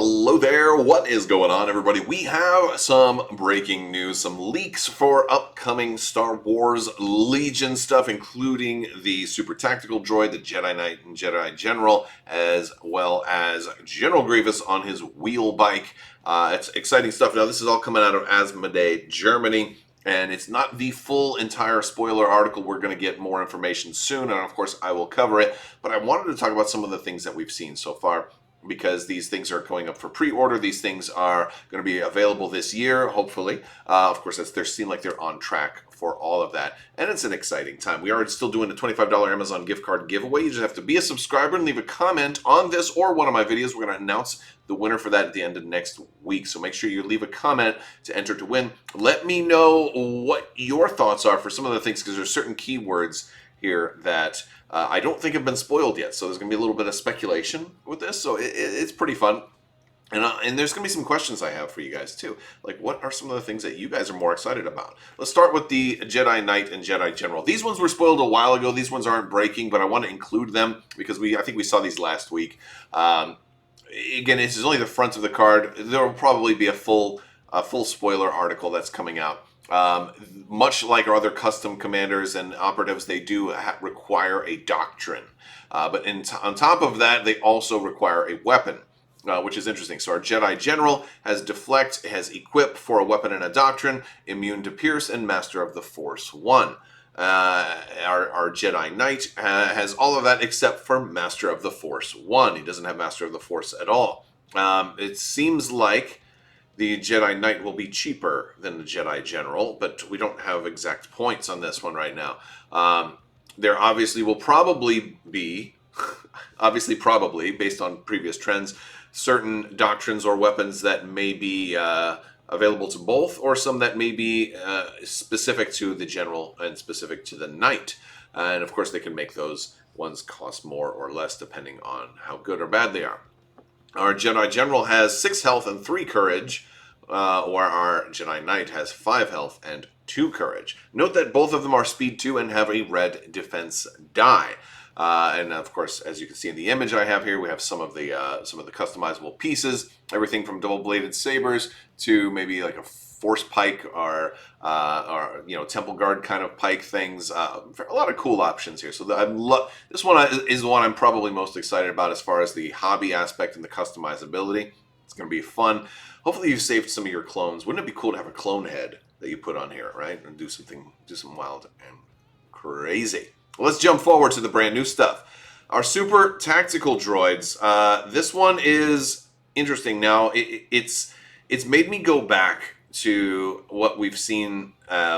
Hello there, what is going on, everybody? We have some breaking news, some leaks for upcoming Star Wars Legion stuff, including the Super Tactical Droid, the Jedi Knight and Jedi General, as well as General Grievous on his wheelbike. It's exciting stuff. Now, this is all coming out of Asmodee, Germany. And it's not the full entire spoiler article. We're going to get more information soon, and of course I will cover it. But I wanted to talk about some of the things that we've seen so far, because these things are going up for pre-order. These things are going to be available this year, hopefully. Of course, they seem like they're on track for all of that. And it's an exciting time. We are still doing a $25 Amazon gift card giveaway. You just have to be a subscriber and leave a comment on this or one of my videos. We're going to announce the winner for that at the end of next week. So make sure you leave a comment to enter to win. Let me know what your thoughts are for some of the things, because there's certain keywords here that I don't think have been spoiled yet. So there's going to be a little bit of speculation with this. So it's pretty fun. And there's going to be some questions I have for you guys too. Like, what are some of the things that you guys are more excited about? Let's start with the Jedi Knight and Jedi General. These ones were spoiled a while ago. These ones aren't breaking, but I want to include them because I think we saw these last week. Again, this is only the front of the card. There will probably be a full spoiler article that's coming out. Much like our other custom commanders and operatives, they do require a doctrine. But on top of that, they also require a weapon. Which is interesting. So our Jedi General has Deflect, has Equip for a weapon and a doctrine, Immune to Pierce, and Master of the Force 1. Our Jedi Knight has all of that except for Master of the Force 1. He doesn't have Master of the Force at all. It seems like the Jedi Knight will be cheaper than the Jedi General, but we don't have exact points on this one right now. There obviously will probably be, based on previous trends, certain doctrines or weapons that may be available to both, or some that may be specific to the General and specific to the Knight. And of course, they can make those ones cost more or less depending on how good or bad they are. Our Jedi General has 6 health and 3 courage, or our Jedi Knight has 5 health and 2 courage. Note that both of them are speed 2 and have a red defense die. And of course, as you can see in the image I have here, we have some of the customizable pieces. Everything from double-bladed sabers to maybe like a force pike or temple guard kind of pike things. A lot of cool options here. So this one is the one I'm probably most excited about as far as the hobby aspect and the customizability. It's going to be fun. Hopefully you've saved some of your clones. Wouldn't it be cool to have a clone head that you put on here, right? And do something wild and crazy. Let's jump forward to the brand new stuff. Our Super Tactical Droids. This one is interesting. Now, it's made me go back to what we've seen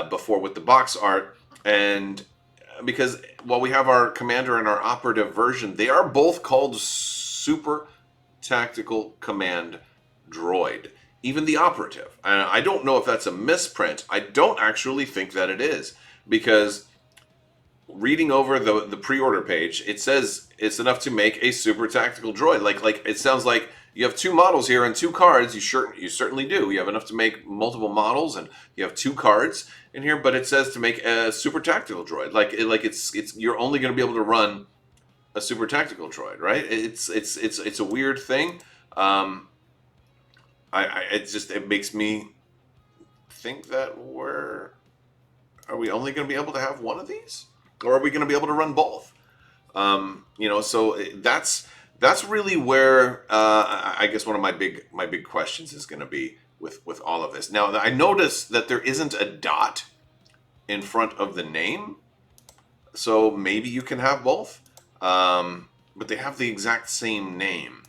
before with the box art. And because while we have our Commander and our Operative version, they are both called Super Tactical Command Droid. Even the Operative. And I don't know if that's a misprint. I don't actually think that it is. Because reading over the pre-order page, it says it's enough to make a Super Tactical Droid. Like it sounds like you have 2 models here and 2 cards. You certainly do. You have enough to make multiple models, and you have 2 cards in here. But it says to make a Super Tactical Droid. It's you're only going to be able to run a Super Tactical Droid, right? It's a weird thing. It makes me think that are we only going to be able to have one of these? Or are we going to be able to run both? So that's really where I guess one of my big questions is going to be with all of this. Now, I noticed that there isn't a dot in front of the name, so maybe you can have both, but they have the exact same name,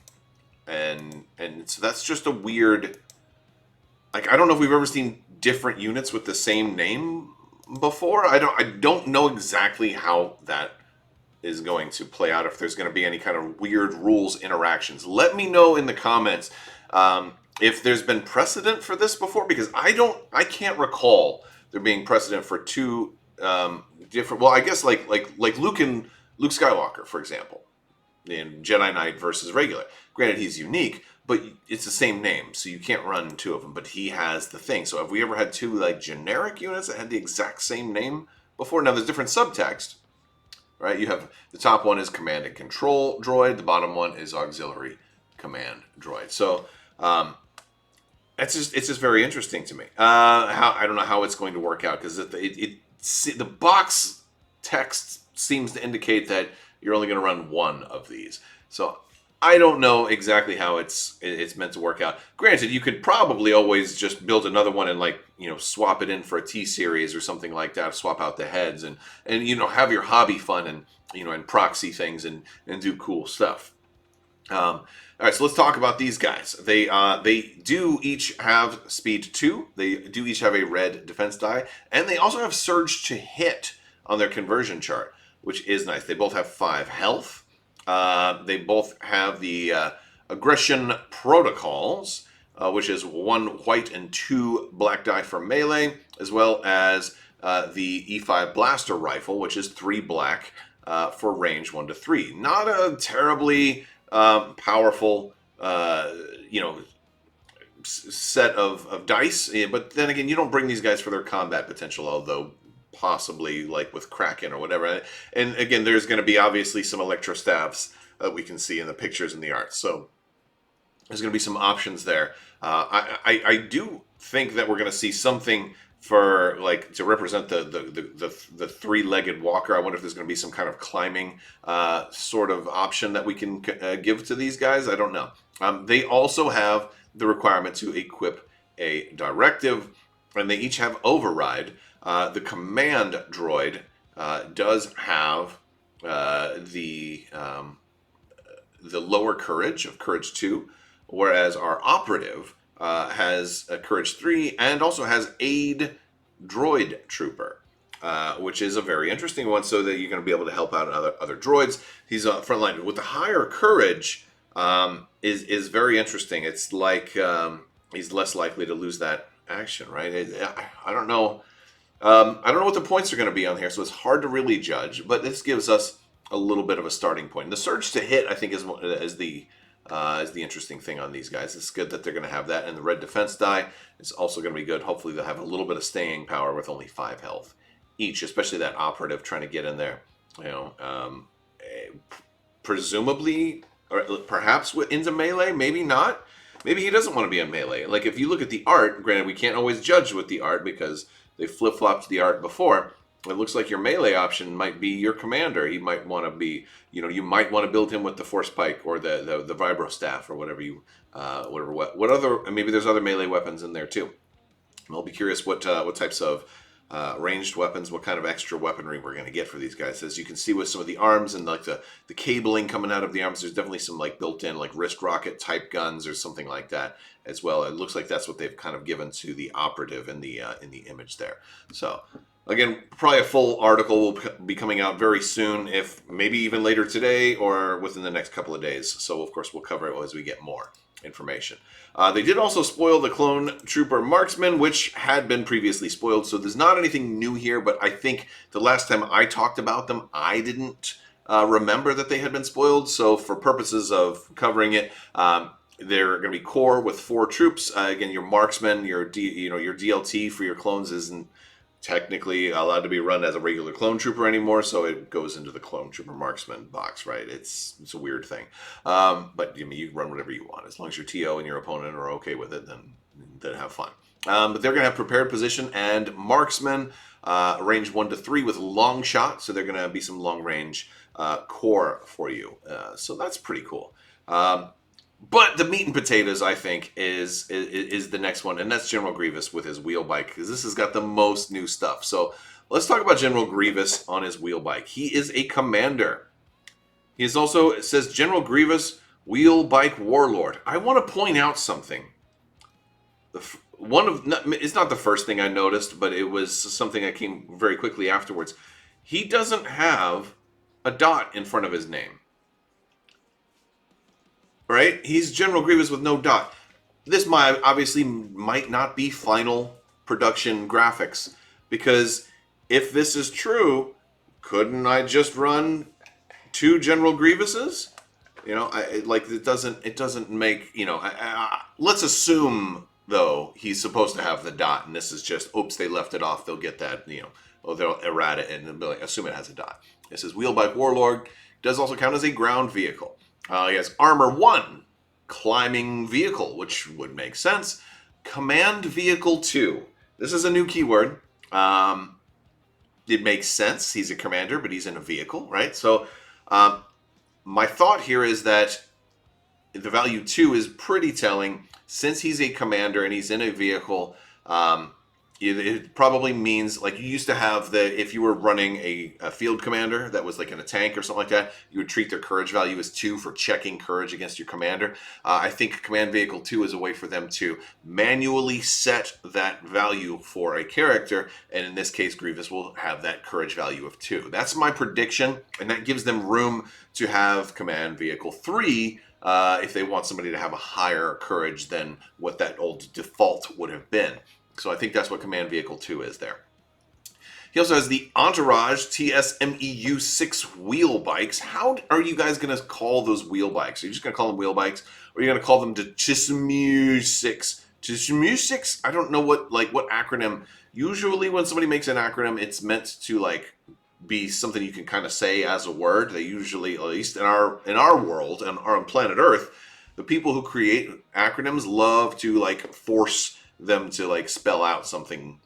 and so that's just a weird. Like, I don't know if we've ever seen different units with the same name before. I don't know exactly how that is going to play out, if there's going to be any kind of weird rules interactions. Let me know in the comments if there's been precedent for this before, because I can't recall there being precedent for 2 different. Well, I guess like Luke Skywalker, for example, in Jedi Knight versus regular. Granted, he's unique, but it's the same name, so you can't run 2 of them, but he has the thing. So have we ever had 2 like generic units that had the exact same name before? Now there's different subtext, right? You have the top one is Command and Control Droid, the bottom one is Auxiliary Command Droid. So It's just very interesting to me. I don't know how it's going to work out because the box text seems to indicate that you're only going to run one of these. So I don't know exactly how it's meant to work out. Granted, you could probably always just build another one and swap it in for a T series or something like that. Swap out the heads and have your hobby fun and proxy things and do cool stuff. All right, so let's talk about these guys. They do each have speed 2. They do each have a red defense die, and they also have surge to hit on their conversion chart, which is nice. They both have 5 health. They both have the aggression protocols, which is 1 white and 2 black die for melee, as well as the E5 blaster rifle, which is 3 black for range 1 to 3. Not a terribly powerful, set of dice. But then again, you don't bring these guys for their combat potential, although possibly like with Kraken or whatever. And again, there's going to be obviously some electrostaves that we can see in the pictures and the art. So there's going to be some options there. I do think that we're going to see something for to represent the 3-legged walker. I wonder if there's going to be some kind of climbing sort of option that we can give to these guys. I don't know. They also have the requirement to equip a directive, and they each have override. The command droid does have the lower courage of courage 2, whereas our operative has a courage 3 and also has aid droid trooper, which is a very interesting one, so that you're going to be able to help out other droids. He's frontline with the higher courage. Is very interesting. It's like he's less likely to lose that action, right? I don't know. I don't know what the points are going to be on here, so it's hard to really judge. But this gives us a little bit of a starting point. The surge to hit, I think, is the interesting thing on these guys. It's good that they're going to have that, and the red defense die is also going to be good. Hopefully, they'll have a little bit of staying power with only 5 health each, especially that operative trying to get in there. Presumably, or perhaps into melee. Maybe not. Maybe he doesn't want to be in melee. Like if you look at the art, granted, we can't always judge with the art because they flip-flopped the art before. It looks like your melee option might be your commander. He might want to be, you might want to build him with the force pike or the vibro staff or whatever what other, maybe there's other melee weapons in there too. I'll be curious what types of ranged weapons, what kind of extra weaponry we're going to get for these guys. As you can see with some of the arms and like the cabling coming out of the arms, there's definitely some like built-in like wrist rocket type guns or something like that as well. It looks like that's what they've kind of given to the operative in the image there. So again, probably a full article will be coming out very soon, if maybe even later today or within the next couple of days. So of course we'll cover it as we get more information. They did also spoil the clone trooper marksmen, which had been previously spoiled, so there's not anything new here, but I think the last time I talked about them, I didn't remember that they had been spoiled, so for purposes of covering it, they're going to be core with 4 troops. Again, your marksman, your DLT for your clones isn't technically allowed to be run as a regular clone trooper anymore, so it goes into the clone trooper marksman box, right? It's a weird thing, but you can run whatever you want as long as your TO and your opponent are okay with it. Then have fun. But they're going to have prepared position and marksman, range 1 to 3 with long shot, so they're going to be some long range core for you. So that's pretty cool. But the meat and potatoes, I think, is the next one, and that's General Grievous with his wheelbike, because this has got the most new stuff. So let's talk about General Grievous on his wheelbike. He is a commander. He is also, it says General Grievous, wheelbike warlord. I want to point out something. It's not the first thing I noticed, but it was something that came very quickly afterwards. He doesn't have a dot in front of his name. Right? He's General Grievous with no dot. This obviously might not be final production graphics, because if this is true, couldn't I just run 2 General Grievouses? It doesn't make, let's assume though he's supposed to have the dot, and this is just, oops, they left it off. They'll get that, they'll errata it and assume it has a dot. It says wheelbike warlord, does also count as a ground vehicle. He has armor 1, climbing vehicle, which would make sense. Command Vehicle 2. This is a new keyword. It makes sense. He's a commander, but he's in a vehicle, right? So my thought here is that the value 2 is pretty telling. Since he's a commander and he's in a vehicle, it probably means, like, you used to have if you were running a field commander that was like in a tank or something like that, you would treat their courage value as 2 for checking courage against your commander. I think Command Vehicle 2 is a way for them to manually set that value for a character, and in this case, Grievous will have that courage value of 2. That's my prediction, and that gives them room to have Command Vehicle 3 if they want somebody to have a higher courage than what that old default would have been. So I think that's what Command Vehicle 2 is there. He also has the Entourage TSMEU 6 wheel bikes. How are you guys going to call those wheel bikes? Are you just going to call them wheel bikes? Or are you going to call them the TSMEU 6? TSMEU 6? I don't know what acronym. Usually when somebody makes an acronym, it's meant to like be something you can kind of say as a word. They usually, at least in our world and on planet Earth, the people who create acronyms love to like force them to like spell out something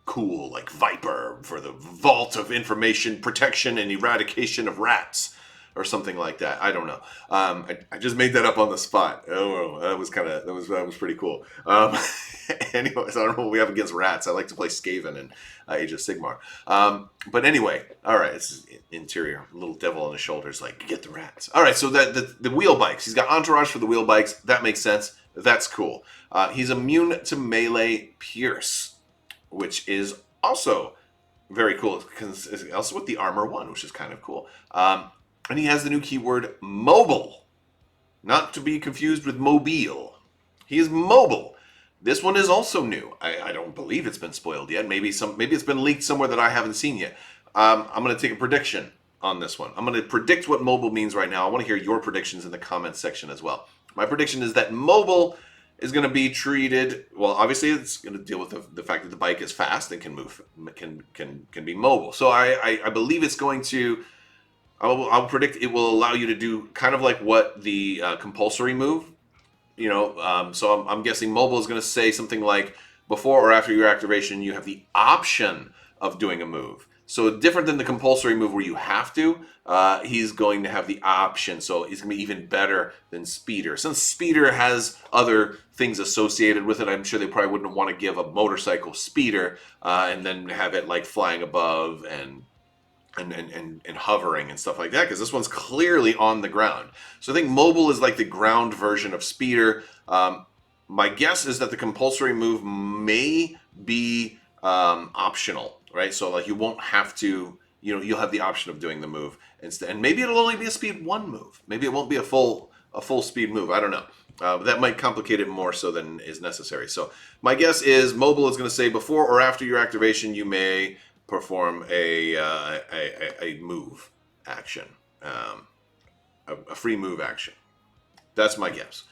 cool, like Viper for the Vault of Information Protection and Eradication of Rats, or something like that. I don't know. I just made that up on the spot. Oh, that was pretty cool. Anyways, I don't know what we have against rats. I like to play Skaven in Age of Sigmar. But anyway, all right, it's interior, little devil on his shoulders, like, get the rats. All right, so the wheel bikes. He's got Entourage for the wheel bikes. That makes sense. That's cool. He's immune to melee pierce, which is also very cool, because it's also with the armor 1, which is kind of cool. And he has the new keyword mobile, not to be confused with mobile. He is mobile. This one is also new. I don't believe it's been spoiled yet. Maybe it's been leaked somewhere that I haven't seen yet. I'm going to take a prediction on this one. I'm going to predict what mobile means right now. I want to hear your predictions in the comments section as well. My prediction is that mobile is going to be treated, well, obviously it's going to deal with the fact that the bike is fast and can move, can be mobile. So I believe it's going to, I'll predict it will allow you to do kind of like what the compulsory move, so I'm guessing mobile is going to say something like, before or after your activation, you have the option of doing a move. So different than the compulsory move where you have to, he's going to have the option. So he's going to be even better than Speeder. Since Speeder has other things associated with it, I'm sure they probably wouldn't want to give a motorcycle Speeder and then have it like flying above and hovering and stuff like that, because this one's clearly on the ground. So I think mobile is like the ground version of Speeder. My guess is that the compulsory move may be optional. Right, so like you won't have to, you'll have the option of doing the move instead, and maybe it'll only be a speed 1 move. Maybe it won't be a full speed move. I don't know. That might complicate it more so than is necessary. So my guess is mobile is going to say before or after your activation, you may perform a move action, a free move action. That's my guess.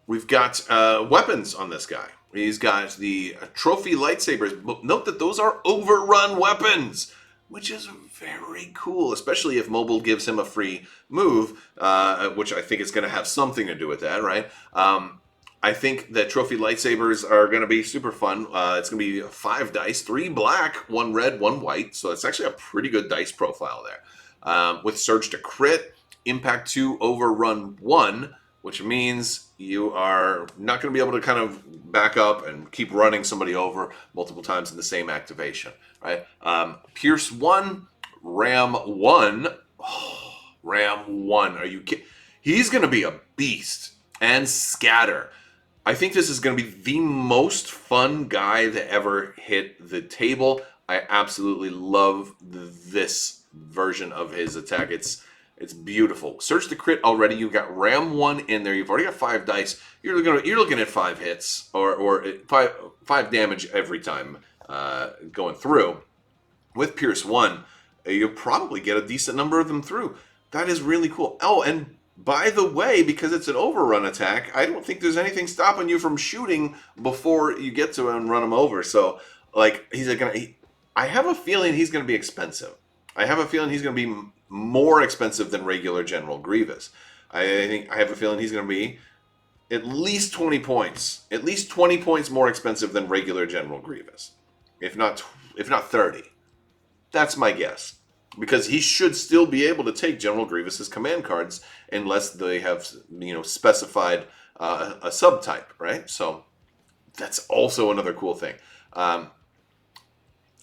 We've got weapons on this guy. He's got the trophy lightsabers. Note that those are overrun weapons, which is very cool, especially if mobile gives him a free move, which I think is going to have something to do with that, right? I think that trophy lightsabers are going to be super fun. It's going to be 5 dice, 3 black, 1 red, 1 white. So it's actually a pretty good dice profile there. With Surge to Crit, Impact 2, Overrun 1, which means you are not going to be able to kind of back up and keep running somebody over multiple times in the same activation, right? Pierce 1, Ram 1. Oh, Ram 1. Are you kidding? He's going to be a beast. And Scatter. I think this is going to be the most fun guy that ever hit the table. I absolutely love this version of his attack. It's beautiful. Search the crit already. You've got Ram 1 in there. You've already got 5 dice. You're looking at 5 hits or 5 damage every time going through. With Pierce 1, you'll probably get a decent number of them through. That is really cool. Oh, and by the way, because it's an overrun attack, I don't think there's anything stopping you from shooting before you get to him and run him over. So, like, I have a feeling he's going to be expensive. I have a feeling he's going to be more expensive than regular General Grievous. I have a feeling he's going to be at least 20 points. At least 20 points more expensive than regular General Grievous. If not 30. That's my guess. Because he should still be able to take General Grievous's command cards unless they have, specified a subtype, right? So that's also another cool thing. And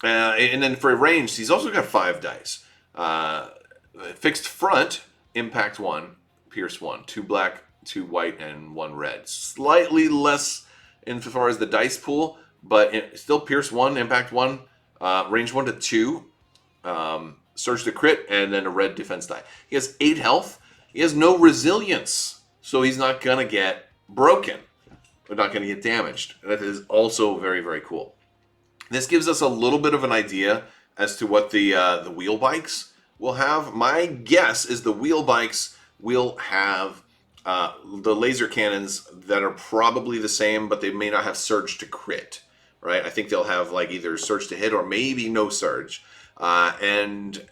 then for range, he's also got 5 dice. Fixed front, impact 1, pierce 1, 2 black, 2 white, and 1 red. Slightly less in as far as the dice pool, but still pierce 1, impact 1, range 1 to 2. Surge to crit, and then a red defense die. He has 8 health. He has no resilience, so he's not going to get broken. We're not going to get damaged. That is also very, very cool. This gives us a little bit of an idea as to what the wheel bikes will have. My guess is the wheel bikes will have the laser cannons that are probably the same, but they may not have surge to crit, right? I think they'll have like either surge to hit or maybe no surge. And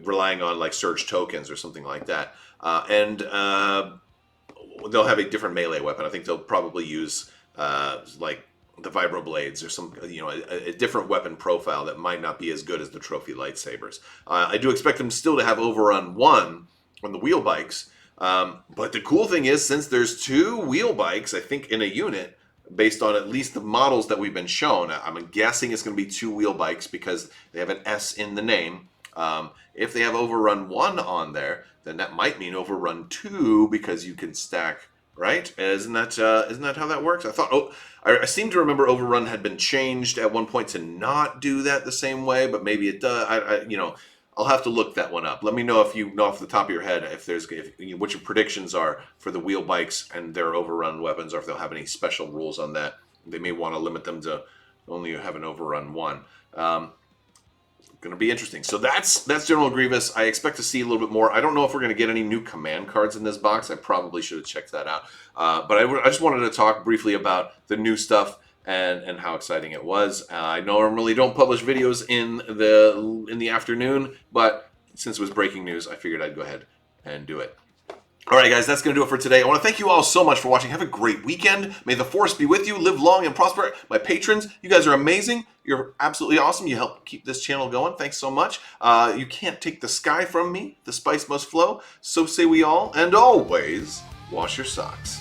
relying on like surge tokens or something like that. And they'll have a different melee weapon. I think they'll probably use like the vibroblades or some, a different weapon profile that might not be as good as the trophy lightsabers. I do expect them still to have overrun 1 on the wheel bikes. But the cool thing is, since there's 2 wheel bikes, I think in a unit, based on at least the models that we've been shown, I'm guessing it's going to be 2 wheel bikes because they have an S in the name. If they have overrun 1 on there, then that might mean overrun 2 because you can stack, right? Isn't that how that works? I seem to remember overrun had been changed at one point to not do that the same way, but maybe it does. I'll have to look that one up. Let me know if you know off the top of your head what your predictions are for the wheel bikes and their overrun weapons, or if they'll have any special rules on that. They may want to limit them to only have an overrun 1. Going to be interesting. So that's General Grievous. I expect to see a little bit more. I don't know if we're going to get any new command cards in this box. I probably should have checked that out. But I just wanted to talk briefly about the new stuff and how exciting it was. I normally don't publish videos in the afternoon, but since it was breaking news, I figured I'd go ahead and do it. All right, guys, that's going to do it for today. I want to thank you all so much for watching. Have a great weekend. May the Force be with you. Live long and prosper. My patrons, you guys are amazing. You're absolutely awesome. You help keep this channel going. Thanks so much. You can't take the sky from me. The spice must flow. So say we all. And always wash your socks.